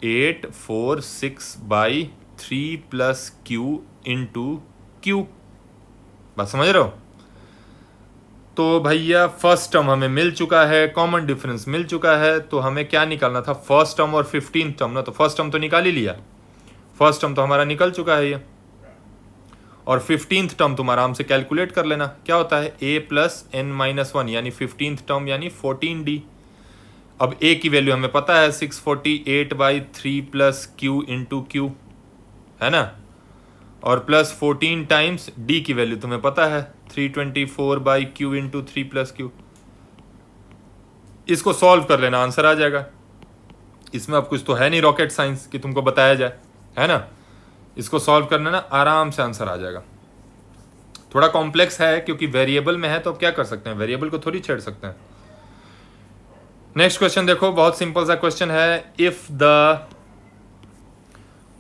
846/3 प्लस क्यू इंटू क्यू। बात समझ रहे हो? तो भैया फर्स्ट टर्म हमें मिल चुका है, कॉमन डिफरेंस मिल चुका है, तो हमें क्या निकालना था, फर्स्ट टर्म और 15th टर्म ना। तो फर्स्ट टर्म तो निकाल ही लिया, फर्स्ट टर्म तो हमारा निकल चुका है ये, और 15th टर्म तुम आराम से कैलकुलेट कर लेना क्या होता है a प्लस n-1 यानी 15th टर्म यानी 14d। अब a की वैल्यू हमें पता है 648/3 प्लस क्यू इंटू क्यू, है ना, और प्लस 14 टाइम्स d की वैल्यू तुम्हें पता है 324/q इंटू 3 प्लस क्यू। इसको सॉल्व कर लेना, आंसर आ जाएगा। इसमें अब कुछ तो है नहीं रॉकेट साइंस कि तुमको बताया जाए, है ना। इसको सॉल्व करना ना, आराम से आंसर आ जाएगा। थोड़ा कॉम्प्लेक्स है क्योंकि वेरिएबल में है, तो अब क्या कर सकते हैं, वेरिएबल को थोड़ी छेड़ सकते हैं। नेक्स्ट क्वेश्चन देखो, बहुत सिंपल सा क्वेश्चन है। If the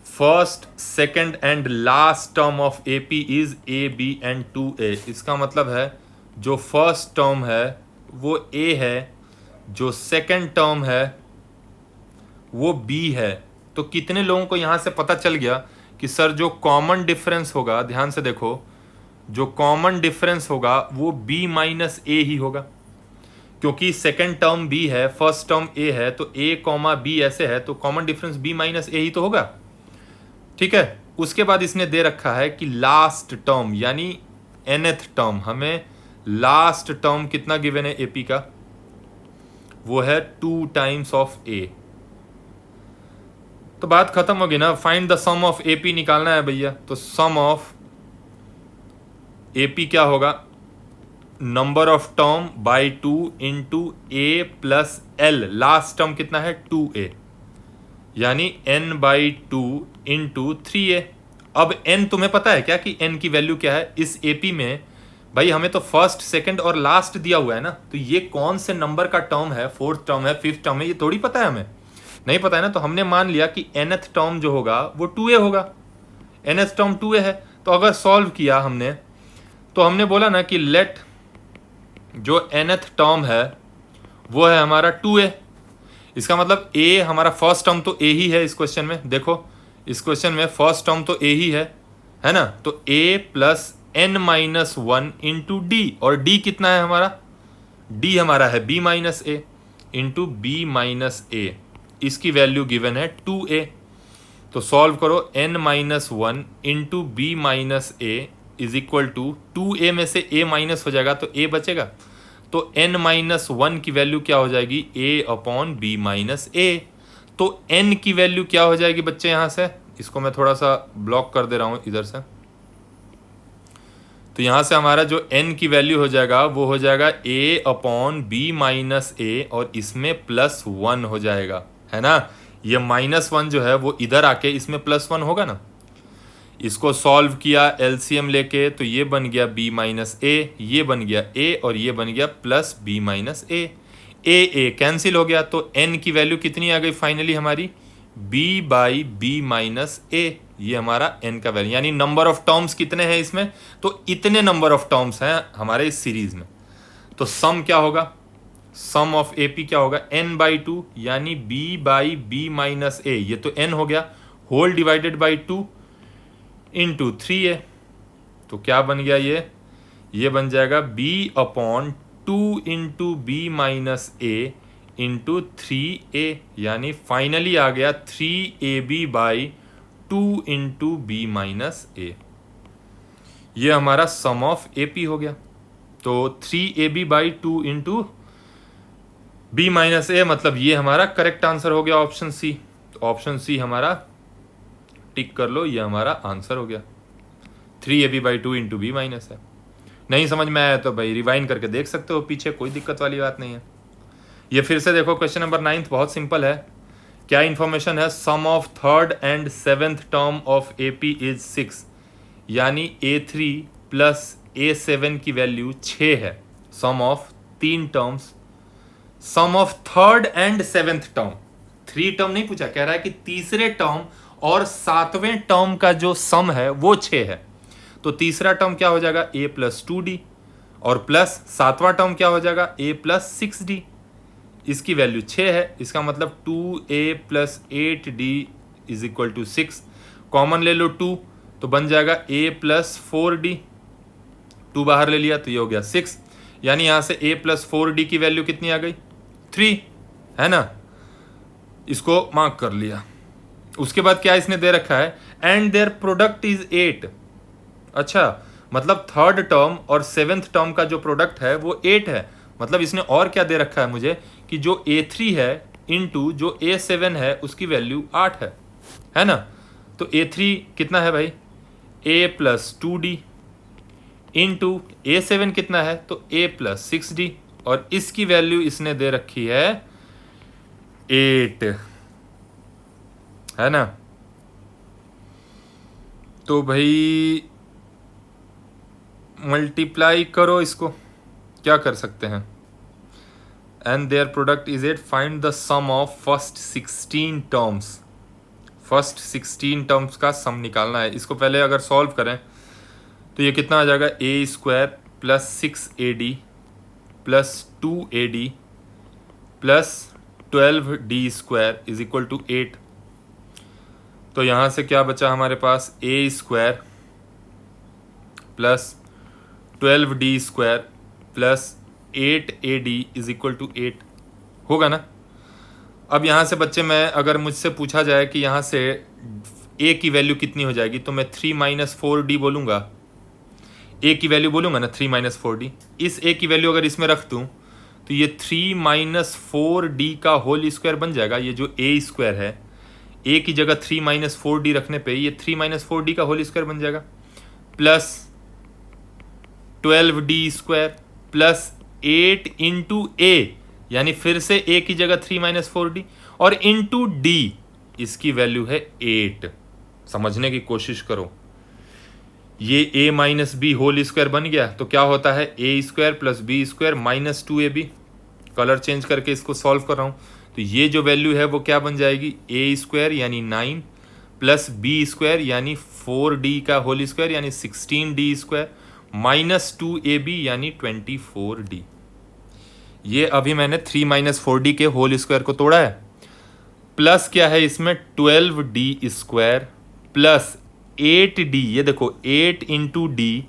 first second and last term of AP is a b and 2a, इसका मतलब है जो फर्स्ट टर्म है वो a है, जो सेकेंड टर्म है वो b है। तो कितने लोगों को यहां से पता चल गया कि सर जो कॉमन डिफरेंस होगा, ध्यान से देखो, जो कॉमन डिफरेंस होगा वो b माइनस ए ही होगा, क्योंकि सेकेंड टर्म b है, फर्स्ट टर्म a है, तो a कॉमा b ऐसे है, तो कॉमन डिफरेंस b माइनस ए ही तो होगा। ठीक है, उसके बाद इसने दे रखा है कि लास्ट टर्म यानी nth टर्म, हमें लास्ट टर्म कितना गिवन है एपी का, वो है 2 टाइम्स ऑफ a। तो बात खत्म होगी ना, find the sum of AP निकालना है भैया। तो सम ऑफ एपी क्या होगा, number of term by 2 into a plus l, last term कितना है 2a, यानी n/2 इंटू 3a। अब n तुम्हें पता है क्या कि n की वैल्यू क्या है इस एपी में, भाई हमें तो फर्स्ट सेकंड और लास्ट दिया हुआ है ना, तो ये कौन से नंबर का टर्म है, फोर्थ टर्म है, फिफ्थ टर्म है, ये थोड़ी पता है, हमें नहीं पता है ना। तो हमने मान लिया कि nth टर्म जो होगा वो 2a होगा, nth टर्म 2a है। तो अगर सॉल्व किया हमने, तो हमने बोला ना कि लेट जो nth टर्म है वो है हमारा 2a। इसका मतलब a हमारा फर्स्ट टर्म तो a ही है इस क्वेश्चन में, देखो इस क्वेश्चन में फर्स्ट टर्म तो a ही है ना। तो a plus n-1 into d, और d कितना है हमारा, d हमारा है b minus a into b minus a, इसकी वैल्यू गिवन है 2a। तो सॉल्व करो, n-1 into b minus a is equal to 2a में से a माइनस हो जाएगा तो a बचेगा, तो n-1 की वैल्यू क्या हो जाएगी a/b माइनस a। तो n की वैल्यू क्या हो जाएगी बच्चे, यहां से इसको मैं थोड़ा सा ब्लॉक कर दे रहा हूं इधर से, तो यहां से हमारा जो n की वैल्यू हो जाएगा वो हो जाएगा a/b माइनस a, और इसमें +1 हो जाएगा, है ना। ये -1 जो है वो इधर आके इसमें +1 होगा ना। इसको सॉल्व किया एलसीएम लेके, तो ये बन गया b माइनस ए, ये बन गया a, और ये बन गया plus b minus A. a cancel हो गया, तो n की वैल्यू कितनी आ गई फाइनली हमारी b/b माइनस ए, ये हमारा n का वैल्यू, यानी नंबर ऑफ टर्म्स कितने हैं इसमें, तो इतने नंबर ऑफ टर्म्स हैं हमारे इस सीरीज में। तो सम क्या होगा, सम ऑफ एपी क्या होगा n/2 यानी b/b माइनस ए, ये तो n हो गया, whole divided by 2 into 3a। तो क्या बन गया ये बन जाएगा b/2 into b minus a into 3a, यानी फाइनली आ गया 3ab/2 इंटू बी माइनस ए। ये हमारा सम ऑफ एपी हो गया। तो 3ab/2 इंटू बी माइनस ए, मतलब ये हमारा करेक्ट आंसर हो गया ऑप्शन सी। तो ऑप्शन सी हमारा टिक कर लो, ये हमारा आंसर हो गया। 3ab/2 इंटू बी माइनस है। नहीं समझ में आया तो भाई रिवाइंड करके देख सकते हो पीछे, कोई दिक्कत वाली बात नहीं है। ये फिर से देखो क्वेश्चन नंबर 9 बहुत सिंपल है। क्या इंफॉर्मेशन है, sum of third and seventh term of AP is 6, यानी a3 प्लस a7 की वैल्यू 6 है। Sum of 3 terms, sum of third and seventh term, 3 term नहीं पूछा, कह रहा है कि तीसरे टर्म और 7वें टर्म का जो सम है वो 6 है। तो तीसरा टर्म क्या हो जाएगा a प्लस 2d, और प्लस सातवां टर्म क्या हो जाएगा, a प्लस 6d, इसकी वैल्यू 6 है, इसका मतलब 2a plus 8d is equal to 6। Common ले लो 2 तो बन जाएगा a प्लस 4d, 2 बाहर ले लिया तो ये हो गया 6, यानी यहां से a प्लस 4d की वैल्यू कितनी आ गई, 3, है ना, इसको मार्क कर लिया। उसके बाद क्या इसने दे रखा है, एंड देयर प्रोडक्ट इज 8। अच्छा, मतलब थर्ड टर्म और सेवेंथ टर्म का जो प्रोडक्ट है वो 8 है। मतलब इसने और क्या दे रखा है मुझे कि जो a3 है इंटू जो a7 है उसकी वैल्यू 8 है ना। तो a3 कितना है भाई, a plus 2d into a7 कितना है, तो a प्लस 6d, और इसकी वैल्यू इसने दे रखी है 8, है ना। तो भाई मल्टीप्लाई करो इसको, क्या कर सकते हैं, and their product is 8, find the sum of first 16 terms. First 16 terms का सम निकालना है। इसको पहले अगर सॉल्व करें तो ये कितना आ जाएगा, a square plus 6ad plus 2ad plus 12d square is equal to 8। तो यहाँ से क्या बचा हमारे पास, a square plus 12d square plus 8ad is equal to 8 होगा ना। अब यहाँ से बच्चे मैं अगर मुझसे पूछा जाए कि यहाँ से a की वैल्यू कितनी हो जाएगी, तो मैं 3 माइनस 4d बोलूँगा, a की वैल्यू बोलूँगा ना 3 माइनस 4d। इस a की वैल्यू अगर इसमें रख दूँ तो ये 3 माइनस 4d का होल स्क्वायर बन जाएगा। ये जो a स्क्वायर है, a की जगह 3 माइनस 4d रखने पे ये 3 माइनस 4d का होल स्क्वायर बन जाएगा, plus 12d square plus 8 into a, यानी फिर से a की जगह 3 माइनस 4d और इंटू d, इसकी वैल्यू है 8। समझने की कोशिश करो, ये a minus b whole square बन गया तो क्या होता है, a square plus b square minus 2ab। Colour change करके इसको सॉल्व कर रहा हूँ, तो ये जो वैल्यू है वो क्या बन जाएगी, a स्क्वायर यानी 9 प्लस बी स्क्वायर यानी 4d का होल स्क्वायर यानी 16d स्क्वायर माइनस 2ab यानी 24d। ये अभी मैंने 3 माइनस 4d के होल स्क्वायर को तोड़ा है, प्लस क्या है इसमें 12d स्क्वायर प्लस 8d, ये देखो 8 इंटू डी,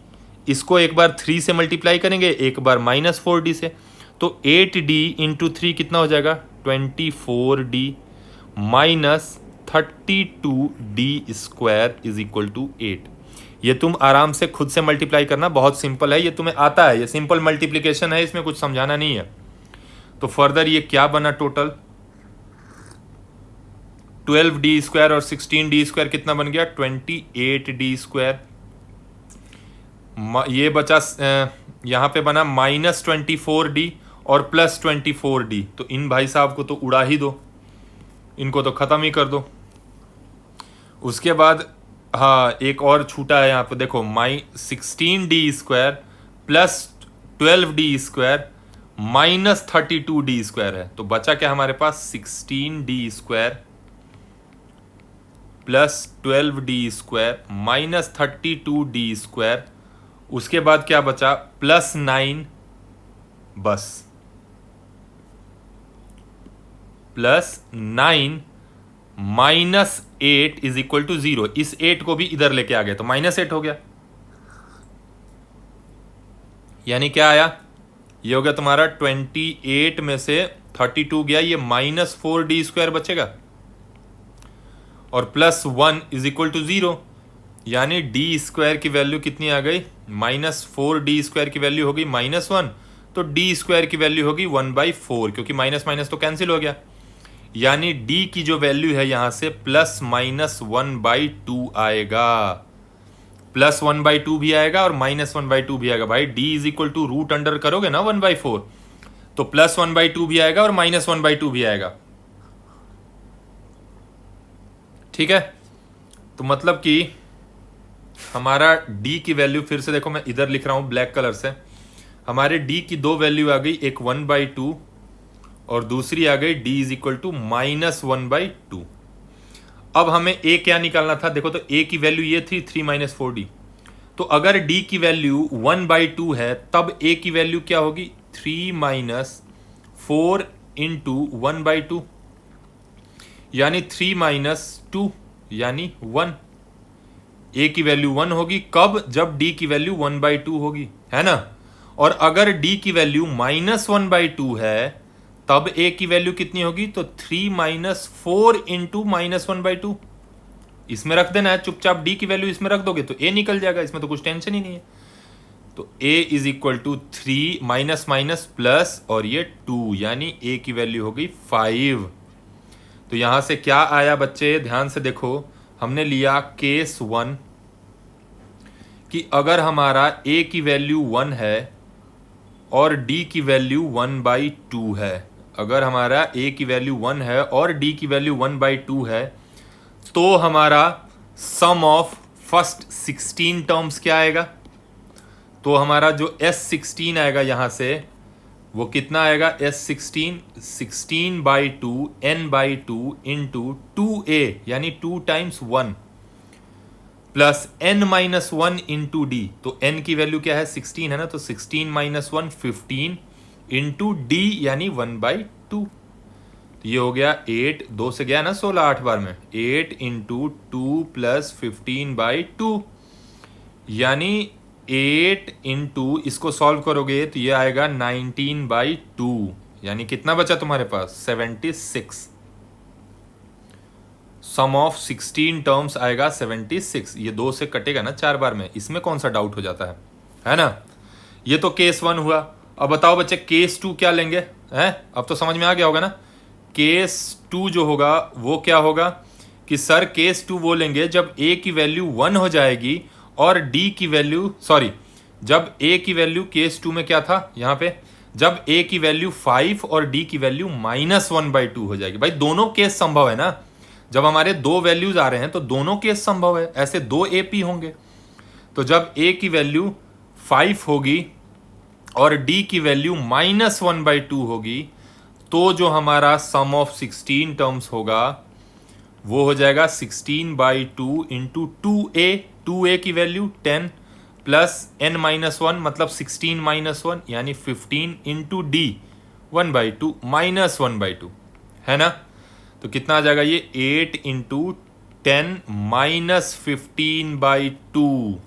इसको एक बार 3 से मल्टीप्लाई करेंगे, एक बार माइनस 4d से, तो 8d इंटू 3 कितना हो जाएगा, 24d minus 32d square is equal to 8। ये तुम आराम से खुद से मल्टीप्लाई करना, बहुत सिंपल है, ये तुम्हें आता है, ये सिंपल मल्टीप्लिकेशन है, इसमें कुछ समझाना नहीं है। तो फर्दर ये क्या बना, टोटल 12d स्क्वायर और 16d स्क्वायर कितना बन गया, 28d स्क्वायर। ये बचा यहाँ पे बना माइनस 24d और प्लस 24d, तो इन भाई साहब को तो उड़ा ही दो, इनको तो ख़त्म ही कर दो। उसके बाद हाँ एक और छूटा है यहाँ पे, देखो 16d square plus 12d square minus 32d square है, तो बचा क्या हमारे पास, 16d square plus 12d square minus 32d square. उसके बाद क्या बचा, प्लस 9, बस plus 9 minus 8 is equal to 0। इस 8 को भी इधर लेके आ गए तो माइनस 8 हो गया, यानी क्या आया, ये हो गया तुम्हारा 28 में से 32 गया, ये माइनस 4d स्क्वायर बचेगा और प्लस 1 इज इक्वल टू 0, यानी d स्क्वायर की वैल्यू कितनी आ गई, माइनस 4d स्क्वायर की वैल्यू होगी माइनस 1, तो d स्क्वायर की वैल्यू होगी 1/4, क्योंकि माइनस माइनस तो कैंसिल हो गया, यानी d की जो वैल्यू है यहां से प्लस माइनस 1/2 आएगा, प्लस 1/2 भी आएगा और माइनस 1/2 भी आएगा। भाई d is equal to root under करोगे ना 1/4, तो प्लस 1/2 भी आएगा और माइनस 1/2 भी आएगा, ठीक है। तो मतलब कि हमारा d की वैल्यू, फिर से देखो मैं इधर लिख रहा हूं ब्लैक कलर से, हमारे d की दो वैल्यू आ गई, एक 1/2 और दूसरी आ गई d is equal to minus 1/2। अब हमें a क्या निकालना था, देखो तो a की वैल्यू ये थी 3 माइनस 4d, तो अगर d की वैल्यू 1/2 है तब a की वैल्यू क्या होगी 3 माइनस 4 इंटू 1/2 यानी 3 माइनस 2 यानी 1। a की वैल्यू 1 होगी कब, जब d की वैल्यू 1/2 होगी, है ना। और अगर d की वैल्यू -1/2 है तब a की वैल्यू कितनी होगी, तो 3 माइनस 4 इंटू -1/2। इसमें रख देना है चुपचाप, d की वैल्यू इसमें रख दोगे तो a निकल जाएगा, इसमें तो कुछ टेंशन ही नहीं है। तो a is equal to 3 minus minus plus और ये 2 यानी a की वैल्यू हो गई 5। तो यहां से क्या आया बच्चे, ध्यान से देखो, हमने लिया केस 1 कि अगर हमारा a की वैल्यू 1 है और d की वैल्यू 1/2 है, अगर हमारा a की वैल्यू 1 है और d की वैल्यू 1/2 है, तो हमारा सम ऑफ फर्स्ट 16 टर्म्स क्या आएगा, तो हमारा जो S16 आएगा यहां से वो कितना आएगा, S16 16/2 n/2 इंटू 2a यानी 2 times 1 plus n-1 into D. तो n की वैल्यू क्या है 16 है ना, तो 16 माइनस 1 15 इंटू डी यानी 1/2। तो ये हो गया 8, 2 से गया ना 16 8 बार में, 8 इंटू 2 प्लस 15/2 यानी 8 इंटू इसको सॉल्व करोगे तो ये आएगा 19/2 यानी कितना बचा तुम्हारे पास 76। सम ऑफ 16 टर्म्स आएगा 76। ये 2 से कटेगा ना 4 बार में, इसमें कौन सा डाउट हो जाता है ना। ये तो केस 1 हुआ। अब बताओ बच्चे केस 2 क्या लेंगे, हैं? अब तो समझ में आ गया होगा ना। केस 2 जो होगा वो क्या होगा कि सर केस 2 वो लेंगे जब a की वैल्यू 1 हो जाएगी और d की वैल्यू जब a की वैल्यू केस 2 में क्या था यहाँ पे, जब a की वैल्यू 5 और d की वैल्यू -1/2 हो जाएगी। भाई दोनों केस संभव है ना, जब हमारे दो वैल्यूज आ रहे हैं तो दोनों केस संभव है, ऐसे दो AP होंगे। तो जब a की वैल्यू 5 होगी और d की वैल्यू -1/2 होगी तो जो हमारा सम ऑफ 16 टर्म्स होगा वो हो जाएगा 16/2 इंटू 2a की वैल्यू 10 प्लस n-1 मतलब 16 - 1 यानी 15 इंटू डी 1/2 -1/2, है ना। तो कितना आ जाएगा ये 8 इंटू 10 माइनस 15/2।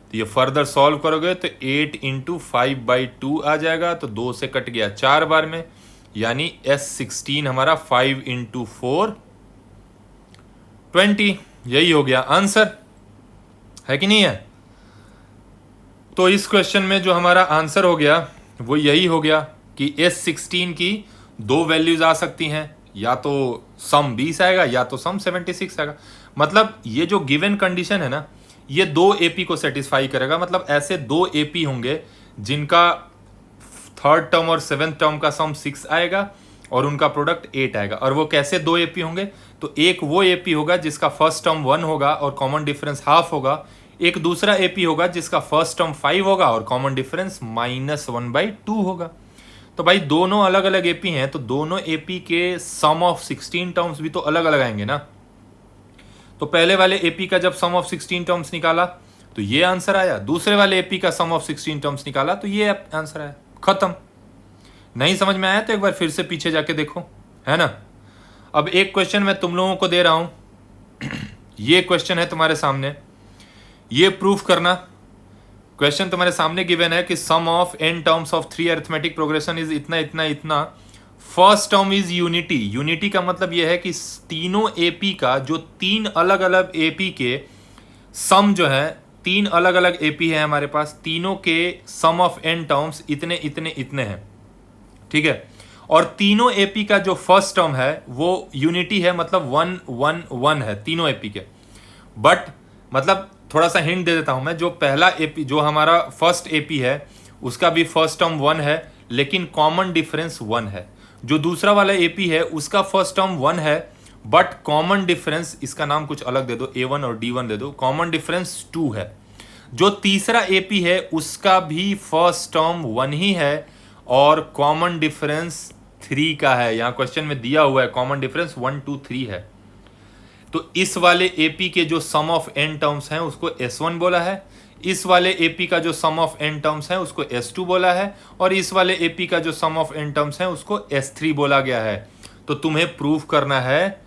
तो ये फर्दर सॉल्व करोगे तो 8 इंटू 5/2 आ जाएगा, तो 2 से कट गया 4 बार में यानी S16 हमारा 5 इंटू 4 20। यही हो गया आंसर, है कि नहीं है। तो इस क्वेश्चन में जो हमारा आंसर हो गया वो यही हो गया कि S16 की दो वैल्यूज आ सकती हैं, या तो सम 20 आएगा या तो सम 76 आएगा। मतलब ये जो गिवन कंडीशन है ना ये दो AP को सेटिस्फाई करेगा। मतलब ऐसे दो AP होंगे जिनका थर्ड टर्म और सेवेंथ टर्म का सम 6 आएगा और उनका प्रोडक्ट 8 आएगा। और वो कैसे दो AP होंगे, तो एक वो AP होगा जिसका फर्स्ट टर्म 1 होगा और कॉमन डिफरेंस हाफ होगा, एक दूसरा AP होगा जिसका फर्स्ट टर्म 5 होगा और कॉमन डिफरेंस -1/2 होगा। तो भाई दोनों अलग अलग AP हैं तो दोनों AP के सम ऑफ 16 टर्म्स भी तो अलग अलग आएंगे ना। तो पहले वाले AP का जब सम ऑफ 16 टर्म्स निकाला तो ये आंसर आया, दूसरे वाले AP का सम ऑफ 16 टर्म्स निकाला तो ये आंसर आया, खत्म। नहीं समझ में आया तो एक बार फिर से पीछे जाके देखो, है ना। अब एक क्वेश्चन मैं तुम लोगों को दे रहा हूं ये क्वेश्चन है तुम्हारे सामने, ये प्रूफ करना। क्वेश्चन तुम्हारे सामने गिवन है कि sum of n terms of 3 arithmetic progression is इतना इतना इतना। First term is unity. Unity का मतलब यह है कि तीनों AP का जो तीन अलग अलग AP के सम जो है, तीन अलग अलग AP है हमारे पास, तीनों के सम ऑफ n टर्म्स इतने इतने इतने हैं, ठीक है। और तीनों AP का जो फर्स्ट टर्म है वो यूनिटी है, मतलब 1 1 1 है तीनों AP के। बट मतलब थोड़ा सा हिंट दे देता हूं मैं, जो पहला AP जो हमारा फर्स्ट AP है उसका भी फर्स्ट टर्म 1 है लेकिन कॉमन डिफरेंस 1 है। जो दूसरा वाला AP है उसका फर्स्ट टर्म 1 है बट कॉमन डिफरेंस, इसका नाम कुछ अलग दे दो, A1 और D1 दे दो, कॉमन डिफरेंस 2 है। जो तीसरा AP है उसका भी फर्स्ट टर्म 1 ही है और कॉमन डिफरेंस 3 का है। यहाँ क्वेश्चन में दिया हुआ है कॉमन डिफरेंस 1 2 3 है। तो इस वाले एपी के जो सम ऑफ एन टर्म्स हैं उसको S1 बोला है, इस वाले एपी का जो सम ऑफ एन टर्म्स है उसको S2 बोला है, और इस वाले एपी का जो सम ऑफ एन टर्म्स है उसको S3 बोला गया है। तो तुम्हें प्रूव करना है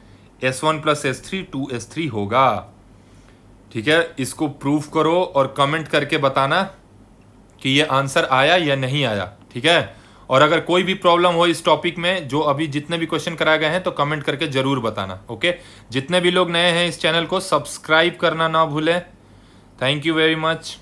S1 प्लस S3 2S3 होगा। ठीक है, इसको प्रूव करो और कमेंट करके बताना कि ये आंसर आया या नहीं आया। ठीक है, और अगर कोई भी प्रॉब्लम हो इस टॉपिक में, जो अभी जितने भी क्वेश्चन कराए गए हैं, तो कमेंट करके जरूर बताना। ओके, जितने भी लोग नए हैं इस चैनल को सब्सक्राइब करना ना भूलें। Thank you very much.